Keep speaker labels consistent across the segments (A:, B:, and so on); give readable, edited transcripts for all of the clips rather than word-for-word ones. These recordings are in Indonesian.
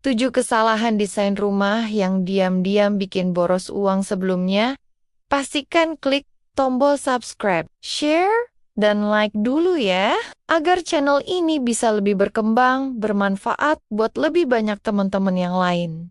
A: 7 kesalahan desain rumah yang diam-diam bikin boros uang sebelumnya. Pastikan klik tombol subscribe, share, dan like dulu ya, agar channel ini bisa lebih berkembang, bermanfaat buat lebih banyak teman-teman yang lain.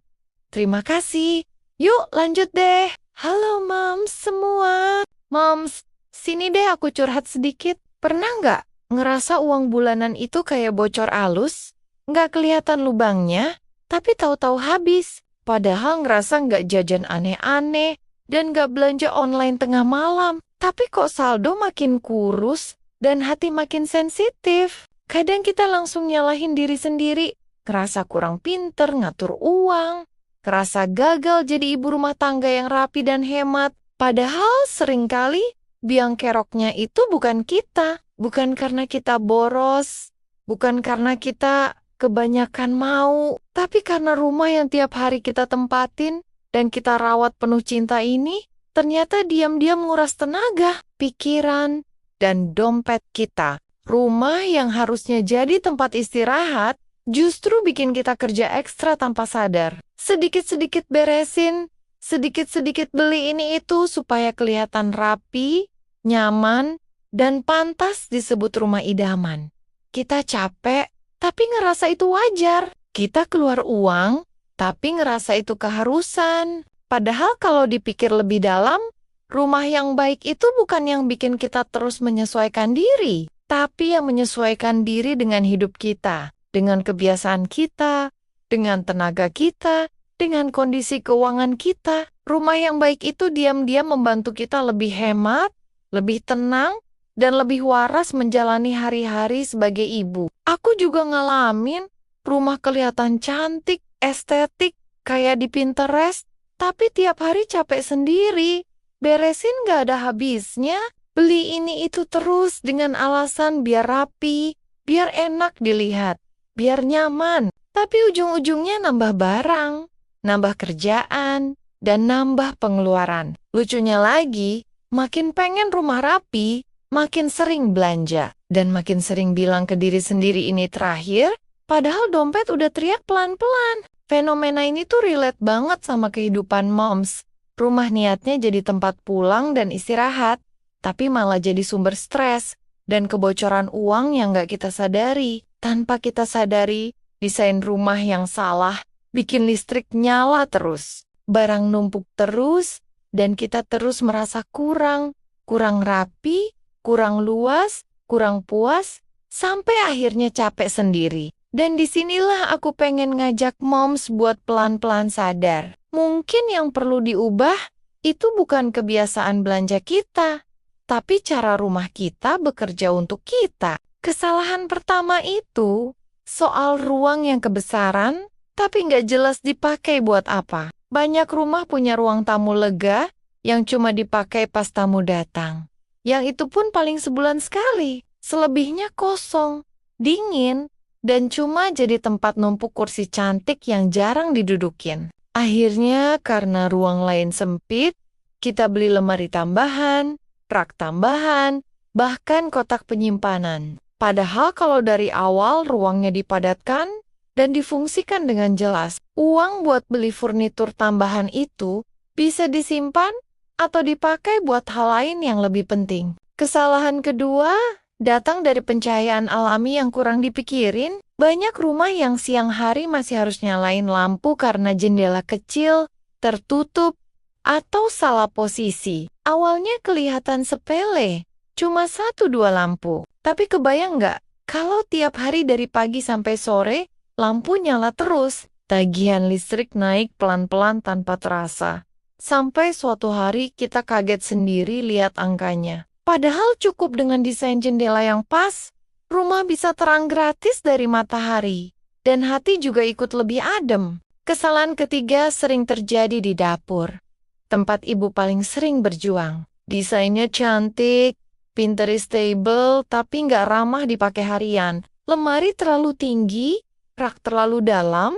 A: Terima kasih. Yuk lanjut deh. Halo moms semua. Moms, sini deh aku curhat sedikit. Pernah nggak ngerasa uang bulanan itu kayak bocor alus? Nggak kelihatan lubangnya, tapi tahu-tahu habis. Padahal ngerasa nggak jajan aneh-aneh dan nggak belanja online tengah malam. Tapi kok saldo makin kurus dan hati makin sensitif. Kadang kita langsung nyalahin diri sendiri, ngerasa kurang pinter ngatur uang, ngerasa gagal jadi ibu rumah tangga yang rapi dan hemat. Padahal seringkali biang keroknya itu bukan kita, bukan karena kita boros, bukan karena kita kebanyakan mau, tapi karena rumah yang tiap hari kita tempatin dan kita rawat penuh cinta ini, ternyata diam-diam nguras tenaga, pikiran, dan dompet kita. Rumah yang harusnya jadi tempat istirahat, justru bikin kita kerja ekstra tanpa sadar. Sedikit-sedikit beresin, sedikit-sedikit beli ini itu supaya kelihatan rapi, nyaman, dan pantas disebut rumah idaman. Kita capek, tapi ngerasa itu wajar. Kita keluar uang, tapi ngerasa itu keharusan. Padahal kalau dipikir lebih dalam, rumah yang baik itu bukan yang bikin kita terus menyesuaikan diri, tapi yang menyesuaikan diri dengan hidup kita, dengan kebiasaan kita, dengan tenaga kita, dengan kondisi keuangan kita. Rumah yang baik itu diam-diam membantu kita lebih hemat, lebih tenang, dan lebih waras menjalani hari-hari sebagai ibu. Aku juga ngalamin rumah kelihatan cantik, estetik, kayak di Pinterest, tapi tiap hari capek sendiri. Beresin gak ada habisnya. Beli ini itu terus dengan alasan biar rapi, biar enak dilihat, biar nyaman. Tapi ujung-ujungnya nambah barang, nambah kerjaan, dan nambah pengeluaran. Lucunya lagi, makin pengen rumah rapi, makin sering belanja. Dan makin sering bilang ke diri sendiri ini terakhir, padahal dompet udah teriak pelan-pelan. Fenomena ini tuh relate banget sama kehidupan moms. Rumah niatnya jadi tempat pulang dan istirahat, tapi malah jadi sumber stres dan kebocoran uang yang gak kita sadari. Tanpa kita sadari, desain rumah yang salah bikin listrik nyala terus, barang numpuk terus, dan kita terus merasa kurang rapi, kurang luas, kurang puas, sampai akhirnya capek sendiri. Dan disinilah aku pengen ngajak moms buat pelan-pelan sadar. Mungkin yang perlu diubah itu bukan kebiasaan belanja kita, tapi cara rumah kita bekerja untuk kita. Kesalahan pertama itu soal ruang yang kebesaran, tapi nggak jelas dipakai buat apa. Banyak rumah punya ruang tamu lega yang cuma dipakai pas tamu datang. Yang itu pun paling sebulan sekali. Selebihnya kosong, dingin, dan cuma jadi tempat numpuk kursi cantik yang jarang didudukin. Akhirnya karena ruang lain sempit, kita beli lemari tambahan, rak tambahan, bahkan kotak penyimpanan. Padahal kalau dari awal ruangnya dipadatkan dan difungsikan dengan jelas, uang buat beli furnitur tambahan itu bisa disimpan atau dipakai buat hal lain yang lebih penting. Kesalahan kedua datang dari pencahayaan alami yang kurang dipikirin. Banyak rumah yang siang hari masih harus nyalain lampu karena jendela kecil, tertutup, atau salah posisi. Awalnya kelihatan sepele, cuma 1-2 lampu. Tapi kebayang nggak, kalau tiap hari dari pagi sampai sore, lampu nyala terus, tagihan listrik naik pelan-pelan tanpa terasa. Sampai suatu hari kita kaget sendiri lihat angkanya. Padahal cukup dengan desain jendela yang pas, rumah bisa terang gratis dari matahari, dan hati juga ikut lebih adem. Kesalahan ketiga sering terjadi di dapur, tempat ibu paling sering berjuang. Desainnya cantik, Pinterestable, tapi nggak ramah dipakai harian. Lemari terlalu tinggi, rak terlalu dalam,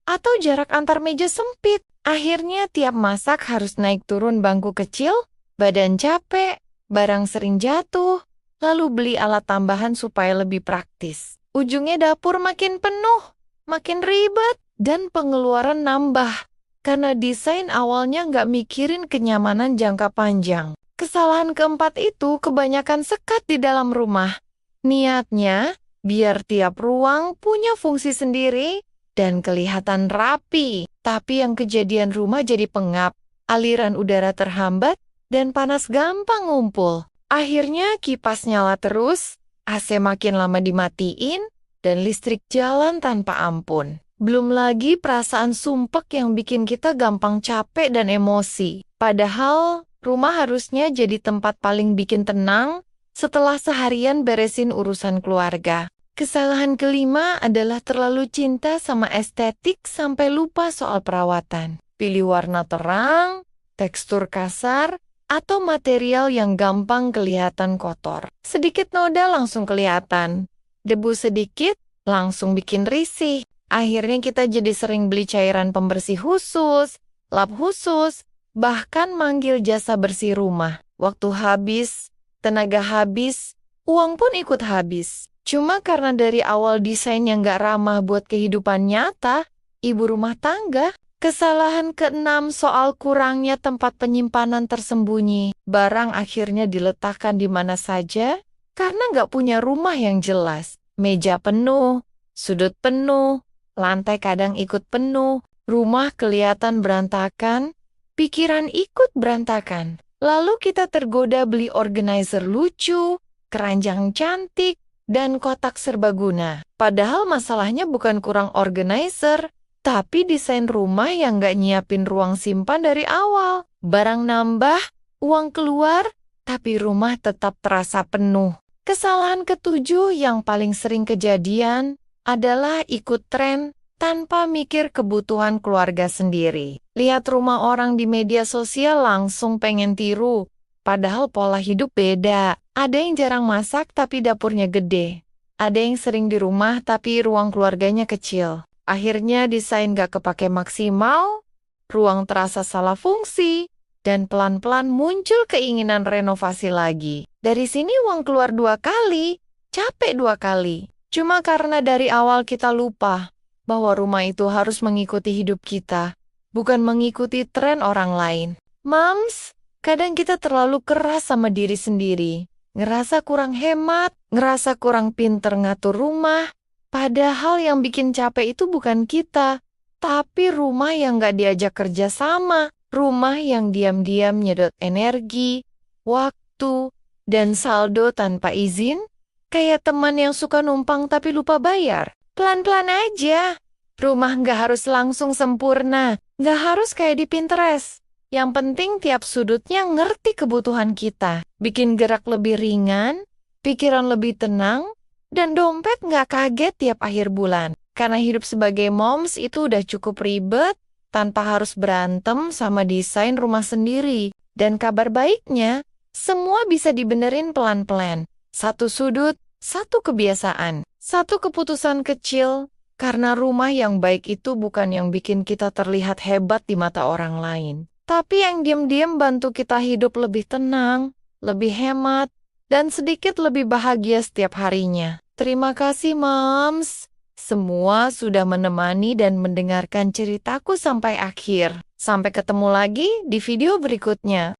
A: atau jarak antar meja sempit. Akhirnya tiap masak harus naik turun bangku kecil, badan capek, barang sering jatuh, lalu beli alat tambahan supaya lebih praktis. Ujungnya dapur makin penuh, makin ribet, dan pengeluaran nambah karena desain awalnya nggak mikirin kenyamanan jangka panjang. Kesalahan keempat itu kebanyakan sekat di dalam rumah. Niatnya biar tiap ruang punya fungsi sendiri dan kelihatan rapi. Tapi yang kejadian rumah jadi pengap, aliran udara terhambat, dan panas gampang ngumpul. Akhirnya kipas nyala terus, AC makin lama dimatiin, dan listrik jalan tanpa ampun. Belum lagi perasaan sumpek yang bikin kita gampang capek dan emosi. Padahal rumah harusnya jadi tempat paling bikin tenang setelah seharian beresin urusan keluarga. Kesalahan kelima adalah terlalu cinta sama estetik sampai lupa soal perawatan. Pilih warna terang, tekstur kasar, atau material yang gampang kelihatan kotor. Sedikit noda langsung kelihatan. Debu sedikit langsung bikin risih. Akhirnya kita jadi sering beli cairan pembersih khusus, lap khusus, bahkan manggil jasa bersih rumah. Waktu habis, tenaga habis, uang pun ikut habis. Cuma karena dari awal desain yang gak ramah buat kehidupan nyata, ibu rumah tangga. Kesalahan keenam soal kurangnya tempat penyimpanan tersembunyi. Barang akhirnya diletakkan di mana saja karena gak punya rumah yang jelas. Meja penuh, sudut penuh, lantai kadang ikut penuh, rumah kelihatan berantakan, pikiran ikut berantakan. Lalu kita tergoda beli organizer lucu, keranjang cantik, dan kotak serbaguna. Padahal masalahnya bukan kurang organizer, tapi desain rumah yang gak nyiapin ruang simpan dari awal. Barang nambah, uang keluar, tapi rumah tetap terasa penuh. Kesalahan ketujuh yang paling sering kejadian adalah ikut tren tanpa mikir kebutuhan keluarga sendiri. Lihat rumah orang di media sosial langsung pengen tiru, padahal pola hidup beda. Ada yang jarang masak tapi dapurnya gede. Ada yang sering di rumah tapi ruang keluarganya kecil. Akhirnya desain gak kepake maksimal, ruang terasa salah fungsi, dan pelan-pelan muncul keinginan renovasi lagi. Dari sini uang keluar 2 kali, capek 2 kali. Cuma karena dari awal kita lupa bahwa rumah itu harus mengikuti hidup kita, bukan mengikuti tren orang lain. Moms, kadang kita terlalu keras sama diri sendiri. Ngerasa kurang hemat, ngerasa kurang pinter ngatur rumah. Padahal yang bikin capek itu bukan kita, tapi rumah yang gak diajak kerja sama. Rumah yang diam-diam nyedot energi, waktu, dan saldo tanpa izin. Kayak teman yang suka numpang tapi lupa bayar. Pelan-pelan aja. Rumah gak harus langsung sempurna, gak harus kayak di Pinterest. Yang penting tiap sudutnya ngerti kebutuhan kita. Bikin gerak lebih ringan, pikiran lebih tenang, dan dompet nggak kaget tiap akhir bulan. Karena hidup sebagai moms itu udah cukup ribet, tanpa harus berantem sama desain rumah sendiri. Dan kabar baiknya, semua bisa dibenerin pelan-pelan. Satu sudut, satu kebiasaan, satu keputusan kecil. Karena rumah yang baik itu bukan yang bikin kita terlihat hebat di mata orang lain, tapi yang diam-diam bantu kita hidup lebih tenang, lebih hemat, dan sedikit lebih bahagia setiap harinya. Terima kasih, Moms. Semua sudah menemani dan mendengarkan ceritaku sampai akhir. Sampai ketemu lagi di video berikutnya.